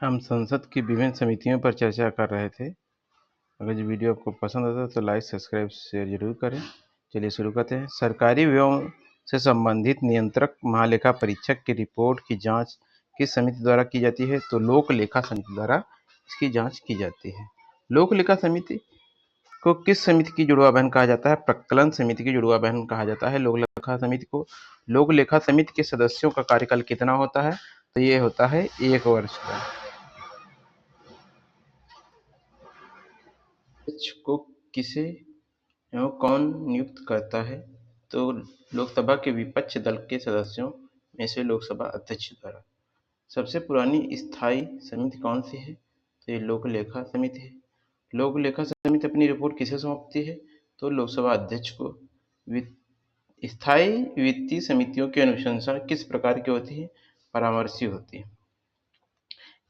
हम संसद की विभिन्न समितियों पर चर्चा कर रहे थे। अगर ये वीडियो आपको पसंद आता है तो लाइक, सब्सक्राइब, शेयर जरूर करें। चलिए शुरू करते हैं। सरकारी व्ययों से संबंधित नियंत्रक महालेखा परीक्षक की रिपोर्ट की जांच किस समिति द्वारा की जाती है? तो लोक लेखा समिति द्वारा इसकी जांच की जाती है। लोक लेखा समिति को किस समिति की जुड़वा बहन कहा जाता है? प्रकलन समिति की जुड़वा बहन कहा जाता है लोक लेखा समिति को। लोक लेखा समिति के सदस्यों का कार्यकाल कितना होता है? तो ये होता है 1 वर्ष का। अध्यक्ष को किसे एवं कौन नियुक्त करता है? तो लोकसभा के विपक्ष दल के सदस्यों में से लोकसभा अध्यक्ष द्वारा। सबसे पुरानी स्थायी समिति कौन सी है? तो ये लोक लेखा समिति है। लोक लेखा समिति अपनी रिपोर्ट किसे सौंपती है? तो लोकसभा अध्यक्ष को। स्थायी वित्तीय समितियों की अनुशंसा किस प्रकार की होती है? परामर्शी होती है।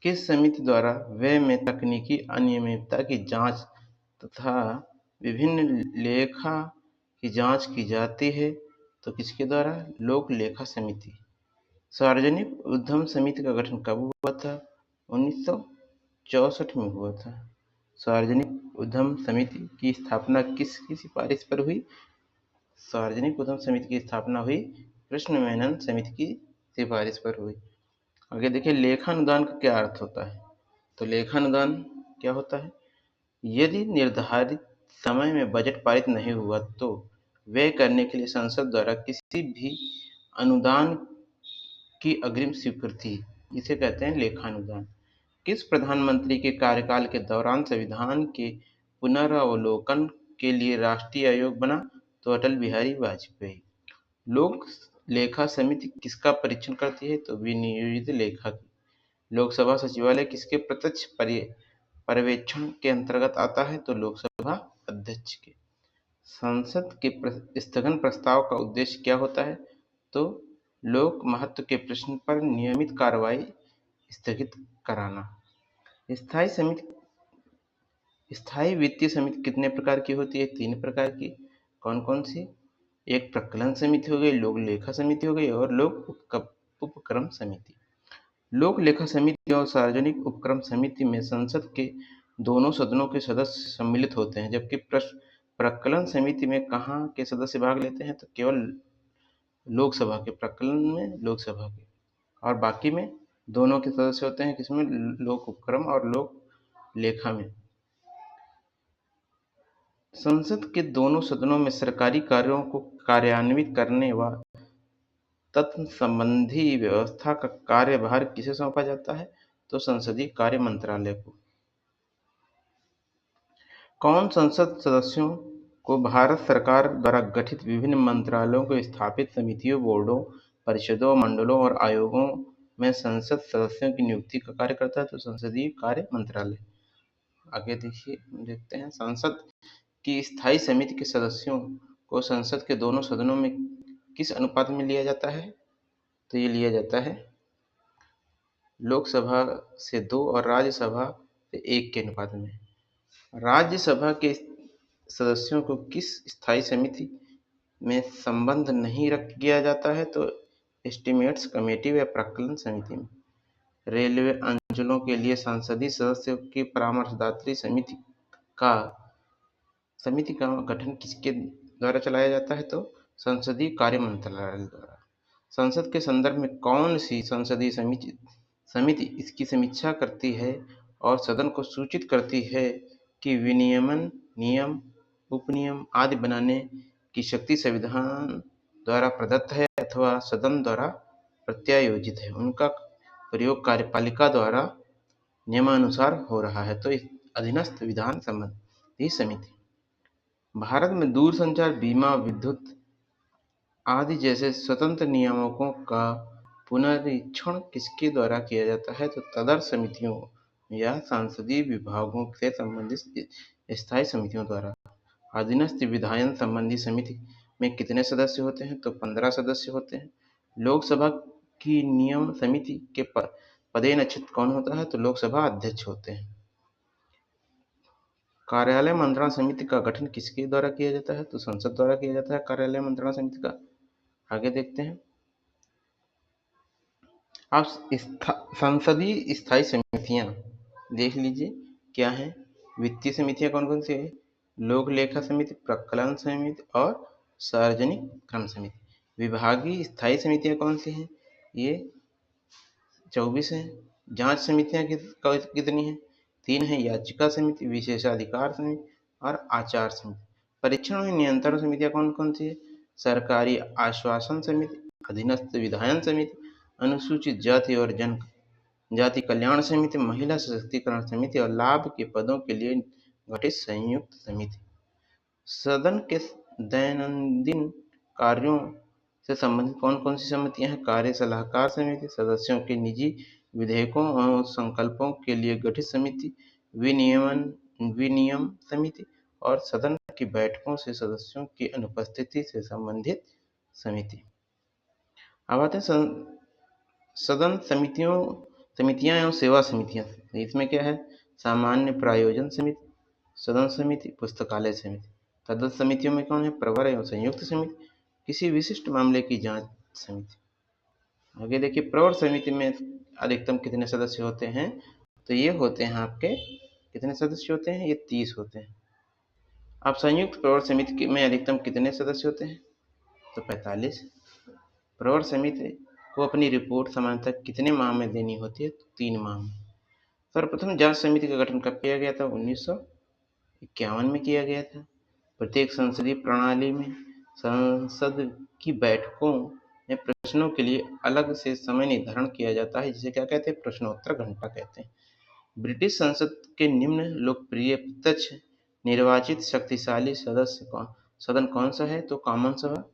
किस समिति द्वारा व्यय में तकनीकी अनियमितता की जांच तथा विभिन्न लेखा की जांच की जाती है? तो किसके द्वारा? लोक लेखा समिति। सार्वजनिक उद्यम समिति का गठन कब हुआ था? 1964 में हुआ था। सार्वजनिक उद्यम समिति की स्थापना किसकी सिफारिश पर हुई? सार्वजनिक उद्यम समिति की स्थापना हुई कृष्ण मेनन समिति की सिफारिश पर हुई। आगे देखिए, लेखानुदान का क्या अर्थ होता है? तो लेखानुदान क्या होता है? यदि निर्धारित समय में बजट पारित नहीं हुआ तो व्यय करने के लिए संसद द्वारा किसी भी अनुदान की अग्रिम स्वीकृति, इसे कहते हैं लेखानुदान। किस प्रधानमंत्री के कार्यकाल के दौरान संविधान के पुनरावलोकन के लिए राष्ट्रीय आयोग बना? तो अटल बिहारी वाजपेयी। लोक लेखा समिति किसका परीक्षण करती है? तो विनियोजित लेखा की। लोकसभा सचिवालय किसके प्रत्यक्ष पर्यवेक्षण के अंतर्गत आता है? तो लोकसभा अध्यक्ष के। संसद के स्थगन प्रस्ताव का उद्देश्य क्या होता है? तो लोक महत्व के प्रश्न पर नियमित कार्रवाई स्थगित कराना। स्थायी वित्तीय समिति कितने प्रकार की होती है? 3 प्रकार की। कौन कौन सी? एक प्रकलन समिति हो गई, लोक लेखा समिति हो गई और लोक उपक्रम समिति। लोक लेखा समिति और सार्वजनिक उपक्रम समिति में संसद के दोनों सदनों के सदस्य सम्मिलित होते हैं, जबकि प्रकलन समिति में कहाँ के सदस्य भाग लेते हैं? तो केवल लोकसभा के। प्रकलन में लोकसभा के और बाकी में दोनों के सदस्य होते हैं। किसमें? लोक उपक्रम और लोक लेखा में। संसद के दोनों सदनों में सरकारी कार्यों को कार्यान्वित करने व तत्संबंधी व्यवस्था का कार्यभार किसे सौंपा जाता है? तो संसदीय कार्य मंत्रालय को। कौन संसद सदस्यों को भारत सरकार द्वारा गठित विभिन्न मंत्रालयों को स्थापित समितियों, बोर्डों, परिषदों, मंडलों और आयोगों में संसद सदस्यों की नियुक्ति का कार्य करता है? तो संसदीय कार्य मंत्रालय। आगे देखते हैं, संसद की स्थायी समिति के सदस्यों को संसद के दोनों सदनों में किस अनुपात में लिया जाता है? तो ये लिया जाता है लोकसभा से 2 और राज्यसभा से 1 के अनुपात में। राज्यसभा के सदस्यों को किस स्थायी समिति में संबंध नहीं रख किया जाता है? तो एस्टीमेट्स कमेटी व प्रकलन समिति में। रेलवे अंचलों के लिए संसदीय सदस्यों की परामर्शदात्री समिति का गठन किसके द्वारा चलाया जाता है? तो संसदीय कार्य मंत्रालय द्वारा। संसद के संदर्भ में कौन सी संसदीय समिति इसकी समीक्षा करती है और सदन को सूचित करती है कि विनियमन, नियम, उपनियम आदि बनाने की शक्ति संविधान द्वारा प्रदत्त है अथवा सदन द्वारा प्रत्यायोजित है? उनका प्रयोग कार्यपालिका द्वारा नियमानुसार हो रहा है? तो अधीनस्थ विधान संबंधी समिति। भारत में दूरसंचार, बीमा, विद्युत आदि जैसे स्वतंत्र नियामकों का पुनरीक्षण किसके द्वारा किया जाता है? तो तदर्थ समितियों या संसदीय विभागों से संबंधित स्थायी समितियों द्वारा। अधीनस्थ विधायन संबंधी समिति में कितने सदस्य होते हैं? तो 15 सदस्य होते हैं। लोकसभा की नियम समिति के पदेनक्षित कौन होता है? तो लोकसभा अध्यक्ष होते हैं। कार्यालय मंत्रणा समिति का गठन किसके द्वारा किया जाता है? तो संसद द्वारा किया जाता है कार्यालय मंत्रणा समिति का। आगे देखते हैं, आप संसदीय स्थायी समितियां देख लीजिए क्या है। वित्तीय समितियां कौन कौन सी है? लोक लेखा समिति, प्रकलन समिति और सार्वजनिक क्रम समिति। विभागीय स्थायी समितियां कौन सी हैं? ये 24 हैं। जांच समितियां कितनी हैं? 3 हैं। याचिका समिति, विशेषाधिकार समिति और आचार समिति। परीक्षण और नियंत्रण समितियां कौन कौन सी है? सरकारी आश्वासन समिति, अधीनस्थ विधायन समिति, अनुसूचित जाति और जनजाति कल्याण समिति, महिला सशक्तिकरण समिति और लाभ के पदों के लिए गठित संयुक्त समिति। सदन के दैनंदिन कार्यों से संबंधित कौन कौन सी समितियां हैं? कार्य सलाहकार समिति, सदस्यों के निजी विधेयकों और संकल्पों के लिए गठित समिति, विनियम समिति और सदन की बैठकों से सदस्यों की अनुपस्थिति से संबंधित समिति। अब आते हैं सदन समितियां एवं सेवा समितियां। इसमें क्या है? सामान्य प्रायोजन समिति, सदन समिति, पुस्तकालय समिति। तदर्थ समितियों में कौन है? प्रवर एवं संयुक्त समिति, किसी विशिष्ट मामले की जांच समिति। आगे देखिए, प्रवर समिति में अधिकतम कितने सदस्य होते हैं? तो ये होते हैं आपके कितने सदस्य होते हैं? ये 30 होते हैं। अब संयुक्त प्रवर समिति में अधिकतम कितने सदस्य होते हैं? तो 45। प्रवर समिति को अपनी रिपोर्ट सामान्यतः कितने माह में देनी होती है? तो 3 माह में। सर्वप्रथम जांच समिति का गठन कब किया गया था? 1951 में किया गया था। प्रत्येक संसदीय प्रणाली में संसद की बैठकों में प्रश्नों के लिए अलग से समय निर्धारण किया जाता है, जिसे क्या कहते हैं? प्रश्नोत्तर घंटा कहते हैं। ब्रिटिश संसद के निम्न लोकप्रिय प्रत्यक्ष निर्वाचित शक्तिशाली सदन कौन सा है? तो कॉमन सभा।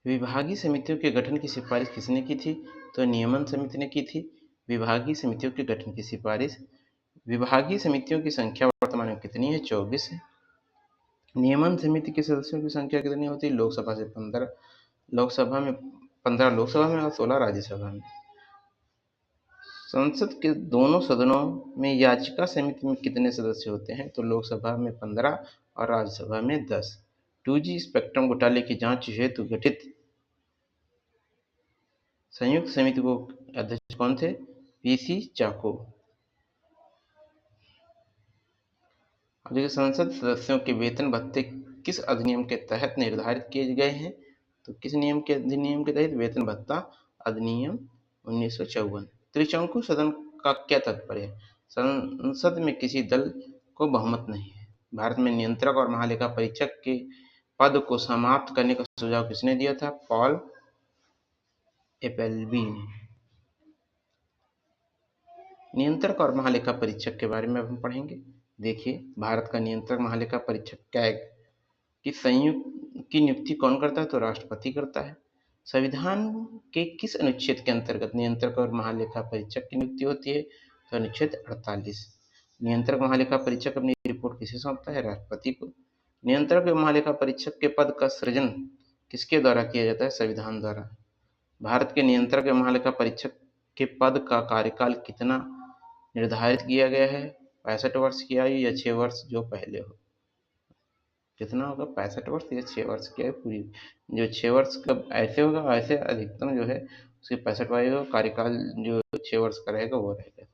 विभागीय समितियों के गठन की सिफारिश किसने की थी? तो नियमन समिति ने की थी विभागीय समितियों के गठन की सिफारिश। विभागीय समितियों की संख्या वर्तमान में कितनी है? 24 है। नियमन समिति के सदस्यों की संख्या कितनी होती है? लोकसभा से 15, लोकसभा में 15 लोकसभा में और 16 राज्यसभा में। संसद के दोनों सदनों में याचिका समिति में कितने सदस्य होते हैं? तो लोकसभा में 15 और राज्यसभा में 10। 2G स्पेक्ट्रम घोटाले की जांच हेतु गठित संयुक्त समिति को अध्यक्ष कौन थे? PC चाको। अब देखिए, संसद सदस्यों के वेतन भत्ते किस अधिनियम के तहत निर्धारित किए गए हैं? तो किस अधिनियम के तहत? वेतन भत्ता अधिनियम 1954। त्रिशंकु सदन का क्या तात्पर्य है? संसद में किसी दल को बहुमत नहीं है। भारत में नियंत्रक और महालेखा परीक्षक के पद को समाप्त करने का सुझाव किसने दिया था? पॉल एपलबी ने। नियंत्रक और महालेखा परीक्षक के बारे में हम पढ़ेंगे। देखिए, भारत का नियंत्रक महालेखा परीक्षक कैग की नियुक्ति कौन करता है? तो राष्ट्रपति करता है। संविधान के किस अनुच्छेद के अंतर्गत नियंत्रक और महालेखा परीक्षक की नियुक्ति होती है? तो अनुच्छेद 48। नियंत्रक महालेखा परीक्षक अपनी रिपोर्ट किसे सौंपता है? राष्ट्रपति को। नियंत्रक एवं महालेखा परीक्षक के पद का सृजन किसके द्वारा किया जाता है? संविधान द्वारा। भारत के नियंत्रक एवं महालेखा परीक्षक के पद का कार्यकाल कितना निर्धारित किया गया है? 65 वर्ष की आयु या 6 वर्ष जो पहले हो। कितना होगा? 65 वर्ष या 6 वर्ष की आयु पूरी। जो 6 वर्ष का ऐसे होगा, ऐसे अधिकतम जो है उसके 65 आयु कार्यकाल जो 6 वर्ष का रहेगा वो रहेगा।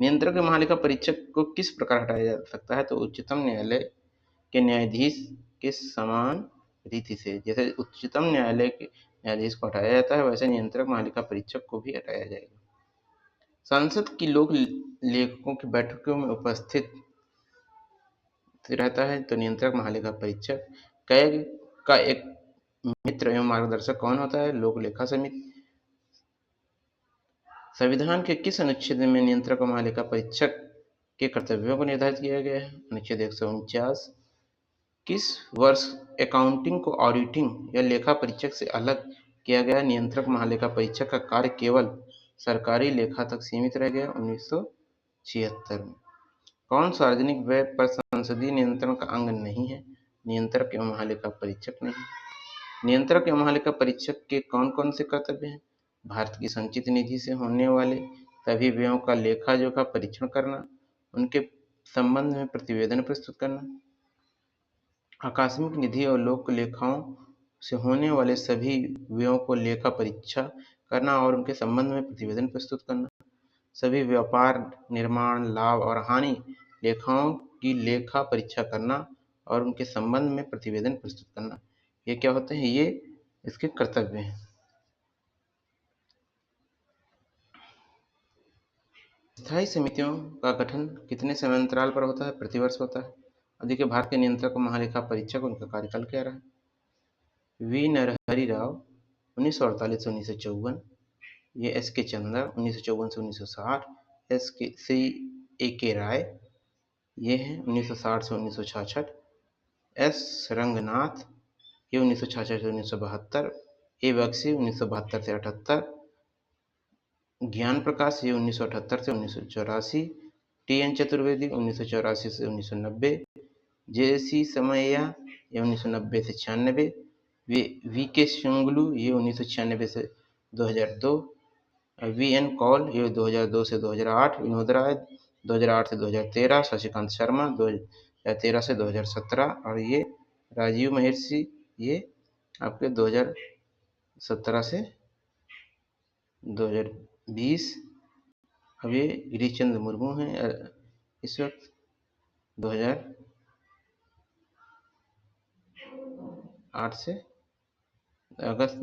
नियंत्रक एवं महालेखा परीक्षक को किस प्रकार हटाया जा सकता है? तो उच्चतम न्यायालय के न्यायाधीश के समान रीति से। जैसे उच्चतम न्यायालय के न्यायाधीश को हटाया जाता है, वैसे नियंत्रक महालेखा परीक्षक को भी हटाया जाएगा। संसद की लोक लेखकों की बैठकों में उपस्थित रहता है तो नियंत्रक महालेखा परीक्षक। कैग का एक मित्र एवं मार्गदर्शक कौन होता है? लोक लेखा समिति। संविधान के किस अनुच्छेद में नियंत्रक और महालेखा परीक्षक के कर्तव्यों को निर्धारित किया गया है? अनुच्छेद 149। किस वर्ष अकाउंटिंग को ऑडिटिंग या लेखा परीक्षक से अलग किया गया? नियंत्रक महालेखा परीक्षक का कार्य केवल सरकारी लेखा तक सीमित रह गया 1976 में। कौन सार्वजनिक व्यय पर संसदीय नियंत्रण का अंग नहीं है? नियंत्रक एवं महालेखा परीक्षक नहीं। नियंत्रक एवं महालेखा परीक्षक के कौन कौन से कर्तव्य हैं? भारत की संचित निधि से होने वाले सभी व्ययों का लेखा जोखा परीक्षण करना, उनके संबंध में प्रतिवेदन प्रस्तुत करना, आकस्मिक निधि और लोक लेखाओं से होने वाले सभी व्ययों को लेखा परीक्षा करना और उनके संबंध में प्रतिवेदन प्रस्तुत करना। सभी व्यापार, निर्माण, लाभ और हानि लेखाओं की लेखा परीक्षा करना और उनके संबंध में प्रतिवेदन प्रस्तुत करना। ये क्या होते हैं? ये इसके कर्तव्य हैं। स्थायी समितियों का गठन कितने समयांतराल पर होता है? प्रतिवर्ष होता है। देखिए, भारत के नियंत्रक और महालेखा परीक्षक, उनका कार्यकाल क्या रहा? वी नरहरि राव 1948 से 1954, ये एस के चंद्र 1954 से 1960, एस के सी ए के राय ये हैं 1960 से 1966, एस रंगनाथ ये 1966 से 1972, ए बख्शी 1972 से 78, ज्ञान प्रकाश ये 1978 से 1984, टी एन चतुर्वेदी 1984 से 1990, जे सी समैया ये 1990 से 96, वी के शुंगलू ये 1996 से 2002, वी एन कौल ये 2002 से 2008, विनोद राय 2008 से 2013, शशिकांत शर्मा 2013 से 2017 और ये राजीव महर्षि ये आपके 2017 से 2020। अब ये गिरीश चंद्र मुर्मू हैं इस वक्त 2008 से अगस्त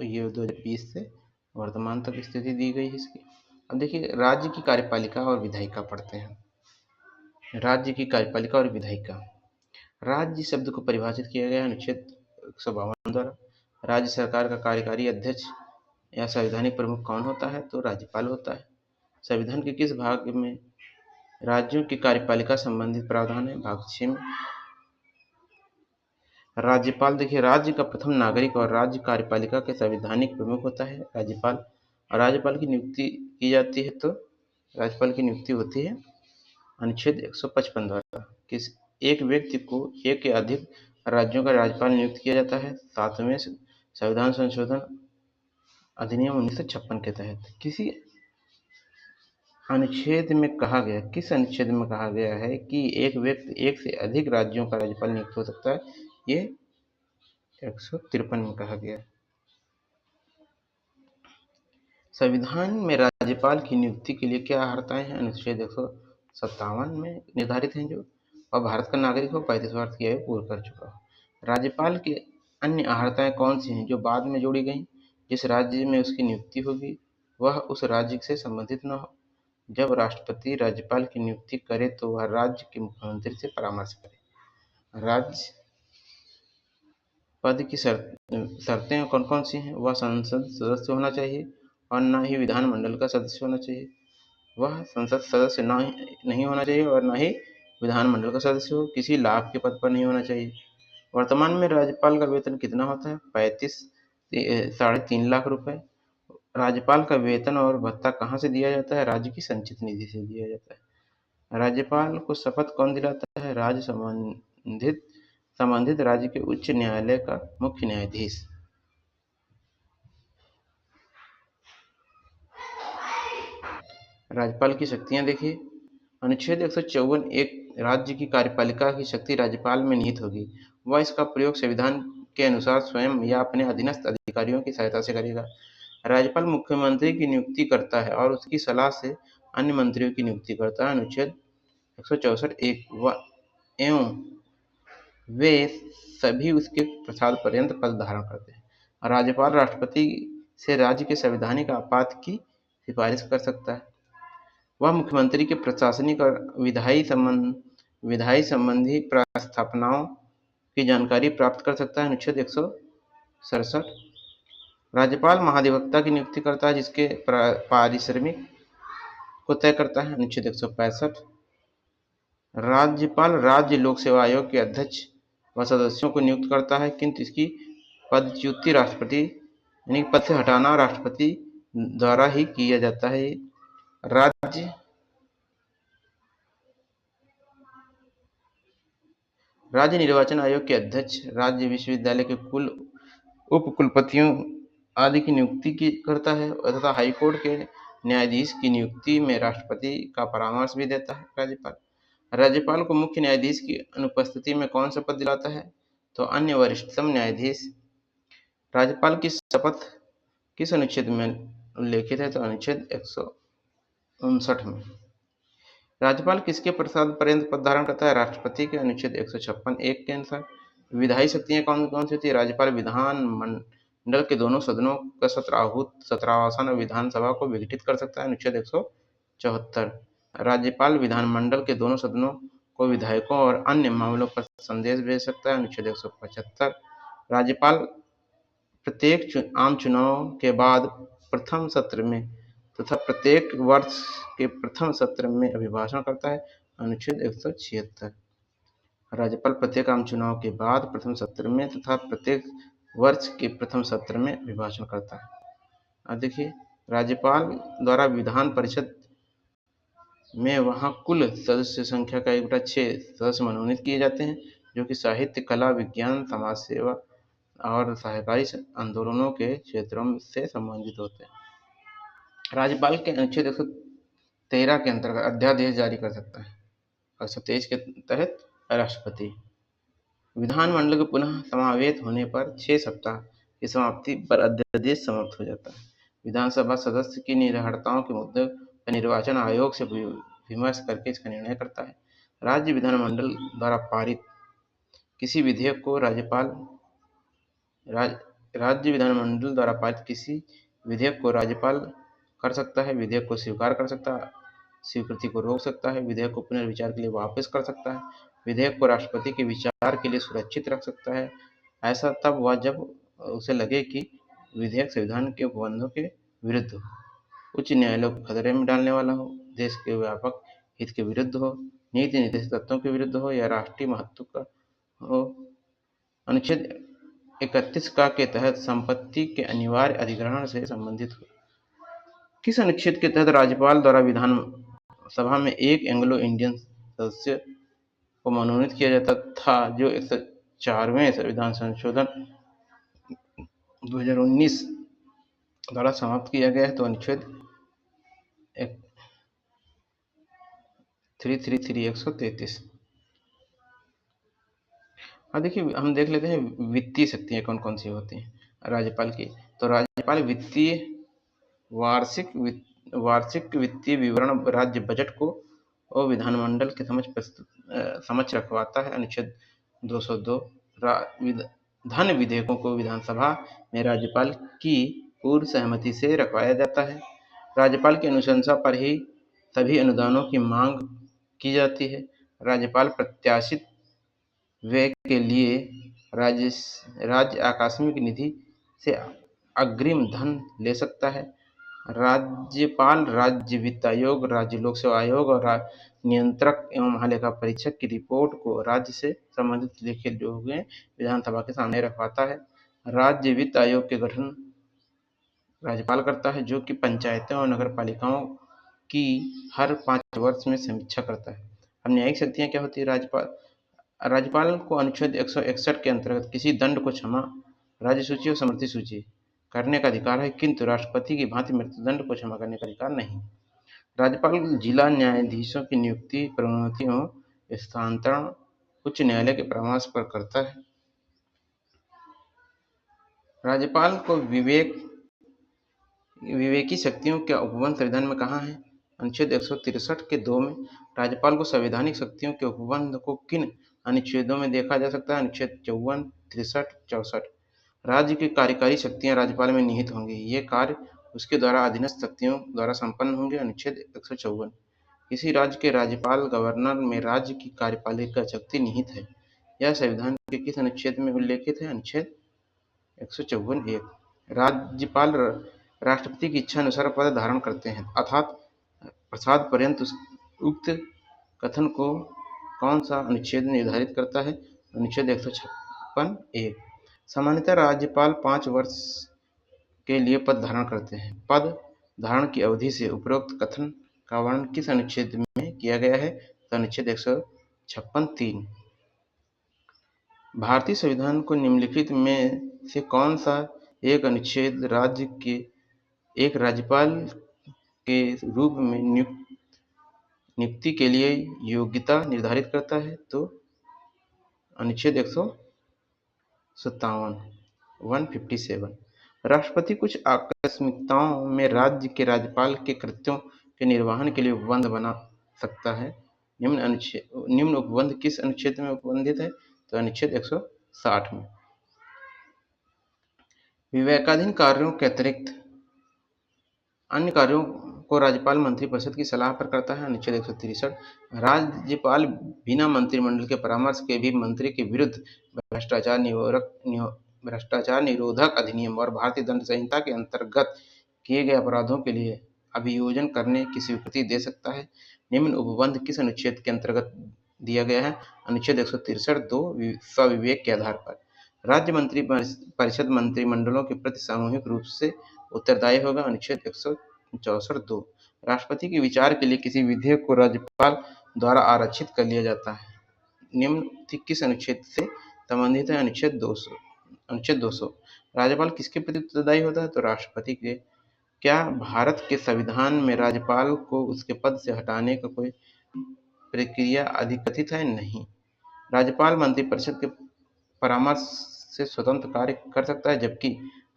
2020 से वर्तमान तक स्थिति दी गई है इसकी। अब देखिए, राज्य की कार्यपालिका और विधायिका पढ़ते हैं। राज्य की कार्यपालिका और विधायिका। राज्य शब्द को परिभाषित किया गया है अनुच्छेद 152 द्वारा। राज्य सरकार का कार्यकारी अध्यक्ष या संवैधानिक प्रमुख कौन होता है? तो राज्यपाल होता है। संविधान के किस भाग में राज्यों की कार्यपालिका संबंधित प्रावधान है? भाग 6 में। राज्यपाल, देखिए, राज्य का प्रथम नागरिक और राज्य कार्यपालिका के संवैधानिक प्रमुख होता है राज्यपाल। और राज्यपाल की नियुक्ति की जाती है तो राज्यपाल की नियुक्ति होती है अनुच्छेद 155 द्वारा। किस एक व्यक्ति को एक या अधिक राज्यों का राज्यपाल नियुक्त किया जाता है 7वें संविधान संशोधन अधिनियम 1956 के तहत। किसी अनुच्छेद में कहा गया, किस अनुच्छेद में कहा गया है कि एक व्यक्ति एक से अधिक राज्यों का राज्यपाल नियुक्त हो सकता है? ये 153 में कहा गया। संविधान में राज्यपाल की नियुक्ति के लिए क्या अर्हताएं हैं? अनुच्छेद 157 में निर्धारित हैं जो, और भारत का नागरिक हो, 35 वर्ष की आयु पूर्ण कर चुका हो। राज्यपाल की अन्य अर्हताएं कौन सी हैं जो बाद में जोड़ी गई? जिस राज्य में उसकी नियुक्ति होगी वह उस राज्य से संबंधित न हो। जब राष्ट्रपति राज्यपाल की नियुक्ति करे तो वह राज्य के मुख्यमंत्री से परामर्श करे। राज्य पद की शर्तें कौन कौन सी हैं? वह संसद सदस्य होना चाहिए और न ही विधानमंडल का सदस्य होना चाहिए। वह संसद सदस्य नहीं होना चाहिए और न ही विधानमंडल का सदस्य हो। किसी लाभ के पद पर नहीं होना चाहिए। वर्तमान में राज्यपाल का वेतन कितना होता है? 35.5 लाख रुपए। राज्यपाल का वेतन और भत्ता कहाँ से दिया जाता है? राज्य की संचित निधि से दिया जाता है। राज्यपाल को शपथ कौन दिलाता है? राज्य संबंधित राज्य के उच्च न्यायालय का मुख्य न्यायाधीश। राज्यपाल की शक्तियां देखिए। अनुच्छेद 154 एक राज्य की कार्यपालिका की शक्ति राज्यपाल में निहित होगी। वह इसका प्रयोग संविधान के अनुसार स्वयं या अपने अधीनस्थ अधिकारियों की सहायता से करेगा। राज्यपाल मुख्यमंत्री की नियुक्ति करता है और उसकी सलाह से अन्य मंत्रियों की नियुक्ति करता है। अनुच्छेद 164 एवं वे सभी उसके प्रसाद पर्यंत पद धारण करते हैं। राज्यपाल राष्ट्रपति से राज्य के संवैधानिक आपात की सिफारिश कर सकता है। वह मुख्यमंत्री के प्रशासनिक और विधायी संबंधी प्रस्थापनाओं की जानकारी प्राप्त कर सकता है। अनुच्छेद 167। राज्यपाल महाधिवक्ता की नियुक्ति करता है जिसके पारिश्रमिक को तय करता है। अनुच्छेद 165। राज्यपाल राज्य लोक सेवा आयोग के अध्यक्ष व सदस्यों को नियुक्त करता है किंतु इसकी पदच्युति राष्ट्रपति यानी पद से हटाना राष्ट्रपति द्वारा ही किया जाता है। राज्य निर्वाचन आयोग के अध्यक्ष राज्य विश्वविद्यालय के कुल उपकुलपतियों आदि की नियुक्ति करता है तथा हाईकोर्ट के न्यायाधीश की नियुक्ति में राष्ट्रपति का परामर्श भी देता है राज्यपाल। राज्यपाल को मुख्य न्यायाधीश की अनुपस्थिति में कौन सा पद दिलाता है? तो अन्य वरिष्ठतम न्यायाधीश। राज्यपाल की शपथ किस अनुच्छेद में उल्लेखित है? तो अनुच्छेद 159 में। राज्यपाल किसके प्रसाद पर्यंत पद धारण करता है? राष्ट्रपति के। अनुच्छेद 156(1) के अनुसार। विधायी शक्तियां कौन कौन सी होती है? राज्यपाल विधान मंडल के दोनों सदनों का सत्रावसान और विधानसभा को विघटित कर सकता है। अनुच्छेद 174। राज्यपाल विधानमंडल के दोनों सदनों को विधायकों और अन्य मामलों पर संदेश भेज सकता है। अनुच्छेद 175। राज्यपाल प्रत्येक आम चुनाव के बाद प्रथम सत्र में तथा प्रत्येक वर्ष के प्रथम सत्र में अभिभाषण करता है। अनुच्छेद 176। राज्यपाल प्रत्येक आम चुनाव के बाद प्रथम सत्र में तथा प्रत्येक वर्ष के प्रथम सत्र में अभिभाषण करता है। अब देखिए, राज्यपाल द्वारा विधान परिषद में वहाँ कुल सदस्य संख्या का 1/6 सदस्य मनोनीत किए जाते हैं, जो कि साहित्य, कला, विज्ञान, समाज सेवा और सहकारी आंदोलनों के क्षेत्रों से संबंधित होते हैं। राज्यपाल के अनुच्छेद 113 के अंतर्गत अध्यादेश जारी कर सकता है। 123 के तहत राष्ट्रपति। विधानमंडल के पुनः समावेत होने पर 6 सप्ताह की समाप्ति पर अध्यादेश समाप्त हो जाता है। विधानसभा सदस्य की निर्भरताओं के मुद्दे पर निर्वाचन आयोग से विमर्श करके इसका निर्णय करता है। राज्य विधानमंडल द्वारा पारित किसी विधेयक को राज्य विधानमंडल द्वारा पारित किसी विधेयक को राज्यपाल कर सकता है। विधेयक को स्वीकार कर सकता है, स्वीकृति को रोक सकता है, विधेयक को पुनर्विचार के लिए वापस कर सकता है, विधेयक को राष्ट्रपति के विचार के लिए सुरक्षित रख सकता है। ऐसा तब हुआ जब उसे लगे कि विधेयक संविधान के उपबंधों के विरुद्ध हो, उच्च न्यायालय को खतरे में डालने वाला हो, देश के व्यापक हित के विरुद्ध हो, नीति निर्देशित तत्वों के विरुद्ध हो या राष्ट्रीय महत्व का हो। अनुच्छेद 31 का के तहत संपत्ति के अनिवार्य अधिग्रहण से संबंधित हो। किस अनुच्छेद के तहत राज्यपाल द्वारा विधानसभा में एक एंग्लो इंडियन सदस्य को मनोनीत किया जाता था, जो 104वें संविधान संशोधन 2019 द्वारा समाप्त किया गया है? तो अनुच्छेद 133। अब देखिए, हम देख लेते हैं वित्तीय शक्तियाँ कौन कौन सी होती हैं राज्यपाल की। तो राज्यपाल वार्षिक वित्तीय विवरण राज्य बजट को और विधानमंडल के समक्ष रखवाता है। अनुच्छेद 202। धन विधेयकों को विधानसभा में राज्यपाल की पूर्व सहमति से रखवाया जाता है। राज्यपाल की अनुशंसा पर ही सभी अनुदानों की मांग की जाती है। राज्यपाल प्रत्याशित व्यय के लिए राज्य आकस्मिक निधि से अग्रिम धन ले सकता है। राज्यपाल राज्य वित्त आयोग, राज्य लोक सेवा आयोग और नियंत्रक एवं महालेखा परीक्षक की रिपोर्ट को राज्य से संबंधित लिखित रूप में विधानसभा के सामने रखवाता है। राज्य वित्त आयोग के गठन राज्यपाल करता है, जो कि पंचायतों और नगर पालिकाओं की हर 5 वर्ष में समीक्षा करता है। अब न्यायिक शक्तियाँ क्या होती है? राज्यपाल को अनुच्छेद 161 के अंतर्गत किसी दंड को क्षमा, राज्य सूची और समृद्धि सूची करने का अधिकार है, किंतु राष्ट्रपति की भांति मृत्युदंड को क्षमा करने का अधिकार नहीं। राज्यपाल जिला न्यायाधीशों की नियुक्ति, प्रोन्नति एवं स्थानांतरण उच्च न्यायालय के परामर्श पर करता है। राज्यपाल को विवेकी शक्तियों का उपबंध संविधान में कहाँ है? अनुच्छेद 163 के 2 में। राज्यपाल को संवैधानिक शक्तियों के उपबंध को किन अनुच्छेदों में देखा जा सकता है? अनुच्छेद 54, 63, 64। राज्य की कार्यकारी शक्तियां राज्यपाल में निहित होंगी। ये कार्य उसके द्वारा अधीनस्थ शक्तियों द्वारा संपन्न होंगे। अनुच्छेद 154। किसी राज्य के राज्यपाल गवर्नर में राज्य की कार्यपालिका शक्ति निहित है। यह संविधान के किस अनुच्छेद में उल्लेखित है? अनुच्छेद 154(1). राज्यपाल राष्ट्रपति की इच्छा अनुसार पद धारण करते हैं, अर्थात प्रसाद पर्यंत। उक्त कथन को कौन सा अनुच्छेद निर्धारित करता है? अनुच्छेद 156(1). सामान्यतः राज्यपाल 5 वर्ष के लिए पद धारण करते हैं। पद धारण की अवधि से उपरोक्त कथन का वर्णन किस अनुच्छेद में किया गया है? तो अनुच्छेद 156(3). भारतीय संविधान को निम्नलिखित में से कौन सा एक अनुच्छेद राज्य के एक राज्यपाल के रूप में नियुक्ति के लिए योग्यता निर्धारित करता है? तो अनुच्छेद 57 157। राष्ट्रपति कुछ आकस्मिकताओं में राज्य के राज्यपाल के कृत्यों के निर्वहन के लिए उपबंध बना सकता है। निम्न उपबंध किस अनुच्छेद में उपबंधित है? तो अनुच्छेद 160 में। विवेकाधीन कार्यों के अतिरिक्त अन्य कार्यों को राज्यपाल मंत्रिपरिषद की सलाह पर करता है। अनुच्छेद 163। राज्यपाल बिना मंत्रिमंडल के परामर्श के भी मंत्री के विरुद्ध भ्रष्टाचार निरोधक अधिनियम और भारतीय दंड संहिता के अंतर्गत किए गए अपराधों के लिए अभियोजन करने की स्वीकृति दे सकता है। निम्न उपबंध किस अनुच्छेद के अंतर्गत दिया गया है? अनुच्छेद 163 2 स्वविवेक के आधार पर। राज्य मंत्रिपरिषद मंत्रिमंडलों के प्रति सामूहिक रूप से उत्तरदायी होगा। अनुच्छेद 164 2। राष्ट्रपति के विचार के लिए किसी विधेयक को राज्यपाल द्वारा आरक्षित कर लिया जाता है। निम्न किस अनुच्छेद से संबंधित है? अनुच्छेद 200। राज्यपाल किसके प्रति उत्तरदायी होता है? तो राष्ट्रपति के। क्या भारत के संविधान में राज्यपाल को उसके पद से हटाने का कोई प्रक्रिया अधिकथित है? नहीं। राज्यपाल मंत्रिपरिषद के परामर्श से स्वतंत्र कार्य कर सकता है, जबकि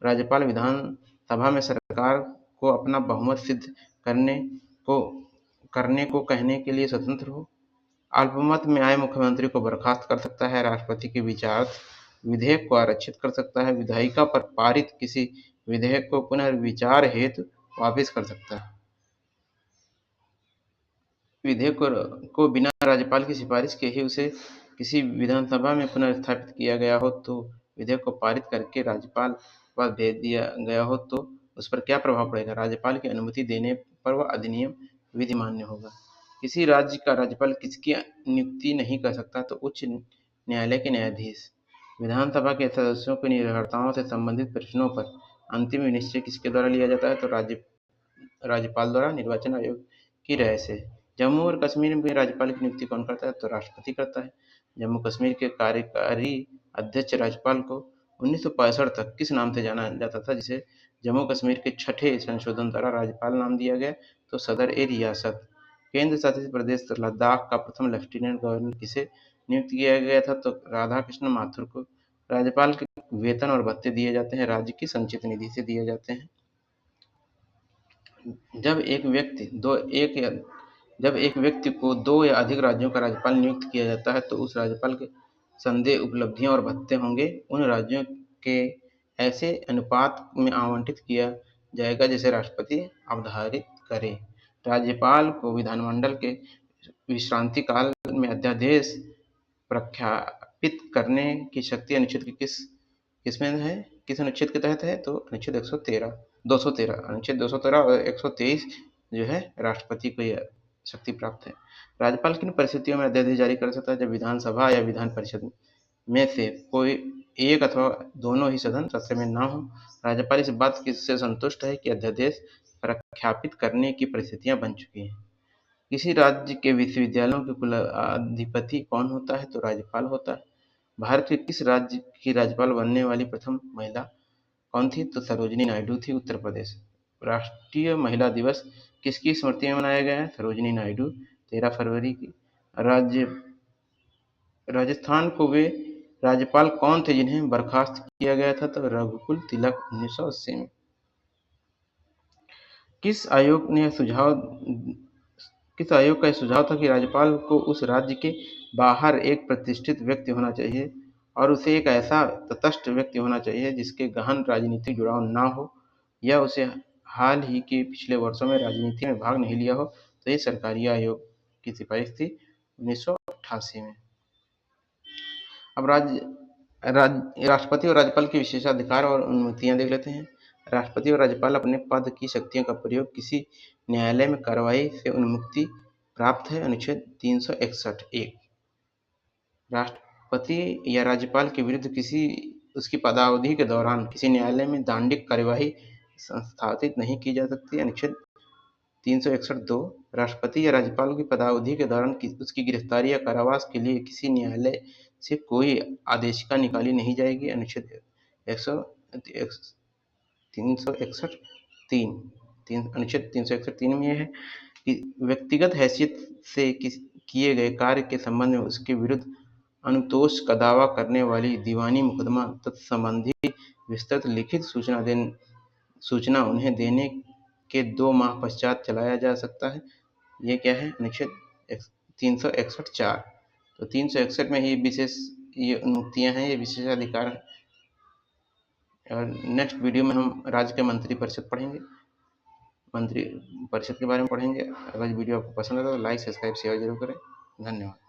राज्यपाल विधानसभा में सरकार को अपना बहुमत सिद्ध करने को कहने के लिए स्वतंत्र हो। अल्पमत में आए मुख्यमंत्री को बर्खास्त कर सकता है। राष्ट्रपति के विचारार्थ विधेयक को आरक्षित कर सकता है। विधायिका पर पारित किसी विधेयक को पुनर्विचार हेतु वापिस कर सकता है। विधेयक को बिना राज्यपाल की सिफारिश के ही उसे किसी विधानसभा में पुनर्स्थापित किया गया हो, तो विधेयक को पारित करके राज्यपाल पास भेज दिया गया हो तो उस पर क्या प्रभाव पड़ेगा? राज्यपाल की अनुमति देने पर वह अधिनियम विधिमान्य होगा। किसी राज्य का राज्यपाल किसकी नियुक्ति नहीं कर सकता? तो उच्च न्यायालय के न्यायाधीश। विधानसभा के सदस्यों की निर्भरताओं से संबंधित प्रश्नों पर अंतिम निश्चय किसके द्वारा लिया जाता है? तो राज्यपाल द्वारा निर्वाचन आयोग की राय से। जम्मू और कश्मीर में राज्यपाल की नियुक्ति कौन करता है? तो राष्ट्रपति करता है। जम्मू कश्मीर के कार्यकारी अध्यक्ष राज्यपाल को 1965 तक किस नाम से जाना जाता था, जिसे जम्मू कश्मीर के छठे संशोधन द्वारा राज्यपाल नाम दिया गया? तो सदर-ए-रियासत। केंद्र शासित प्रदेश लद्दाख का प्रथम लेफ्टिनेंट गवर्नर किसे नियुक्त किया गया था? तो राधाकृष्ण माथुर को। राज्यपाल के वेतन और भत्ते दिए जाते हैं राज्य की संचित निधि से दिए जाते हैं। जब एक व्यक्ति को 2 या अधिक राज्यों का राज्यपाल नियुक्त किया जाता है, तो उस राज्यपाल के संदेह उपलब्धियां और भत्ते होंगे उन राज्यों के ऐसे अनुपात में आवंटित किया जाएगा जैसे राष्ट्रपति अवधारित करे। राज्यपाल को विधानमंडल के विश्रांति काल में अध्यादेश प्रख्यापित करने की शक्ति अनुच्छेद की किसमें है? किस अनुच्छेद के तहत है? तो अनुच्छेद 213 अनुच्छेद 213 और 123 जो है राष्ट्रपति को यह शक्ति प्राप्त है। राज्यपाल किन परिस्थितियों में अध्यादेश जारी कर सकता है? जब विधानसभा या विधान परिषद में से कोई एक अथवा दोनों ही सदन सत्र में न हो। राज्यपाल इस बात से संतुष्ट है कि अध्यादेश प्रख्यापित करने की परिस्थितियां बन चुकी हैं। किसी राज्य के विश्वविद्यालयों के कुलाधिपति कौन होता है? तो राज्यपाल होता है। भारत के किस राज्य की राज्यपाल बनने वाली प्रथम महिला कौन थी? तो सरोजिनी नायडू थी, उत्तर प्रदेश। राष्ट्रीय महिला दिवस किसकी स्मृति में मनाया गया है? सरोजिनी नायडू, 13 फरवरी की। राजस्थान को वे राज्यपाल कौन थे जिन्हें बर्खास्त किया गया था? तो रघुकुल तिलक 1980 में। किस आयोग का यह सुझाव था कि राज्यपाल को उस राज्य के बाहर एक प्रतिष्ठित व्यक्ति होना चाहिए और उसे एक ऐसा तटस्थ व्यक्ति होना चाहिए जिसके गहन राजनीतिक जुड़ाव न हो या उसे हाल ही के पिछले वर्षों में राजनीति में भाग नहीं लिया हो? तो ये सरकारी आयोग की सिफारिश थी 1988 में। अब राष्ट्रपति और राज्यपाल के विशेषाधिकार और अनुमतियां देख लेते हैं। राष्ट्रपति और राज्यपाल अपने पद की शक्तियों का प्रयोग किसी न्यायालय में कार्रवाई से उन्मुक्ति प्राप्त है। अनुच्छेद 361 1। राष्ट्रपति या राज्यपाल के विरुद्ध उसकी पदावधि के दौरान किसी न्यायालय में दांडिक कार्यवाही संस्थापित नहीं की जा सकती। अनुच्छेद 361 2। राष्ट्रपति या राज्यपाल की पदावधि के दौरान उसकी गिरफ्तारी या कारावास के लिए किसी न्यायालय से कोई आदेशिका निकाली नहीं जाएगी। अनुच्छेद 361 3। अनुच्छेद 361 3 में यह है कि व्यक्तिगत हैसियत से किए गए कार्य के संबंध में उसके विरुद्ध अनुतोष का दावा करने वाली दीवानी मुकदमा तत्संबंधी विस्तृत लिखित सूचना उन्हें देने के 2 माह पश्चात चलाया जा सकता है। ये क्या है? अनुच्छेद 361(4). तो 361 में ये मुक्तियां हैं, ये विशेषाधिकार हैं। और नेक्स्ट वीडियो में हम राज्य के मंत्री परिषद के बारे में पढ़ेंगे। अगर वीडियो आपको पसंद आता है तो लाइक, सब्सक्राइब, शेयर जरूर करें। धन्यवाद।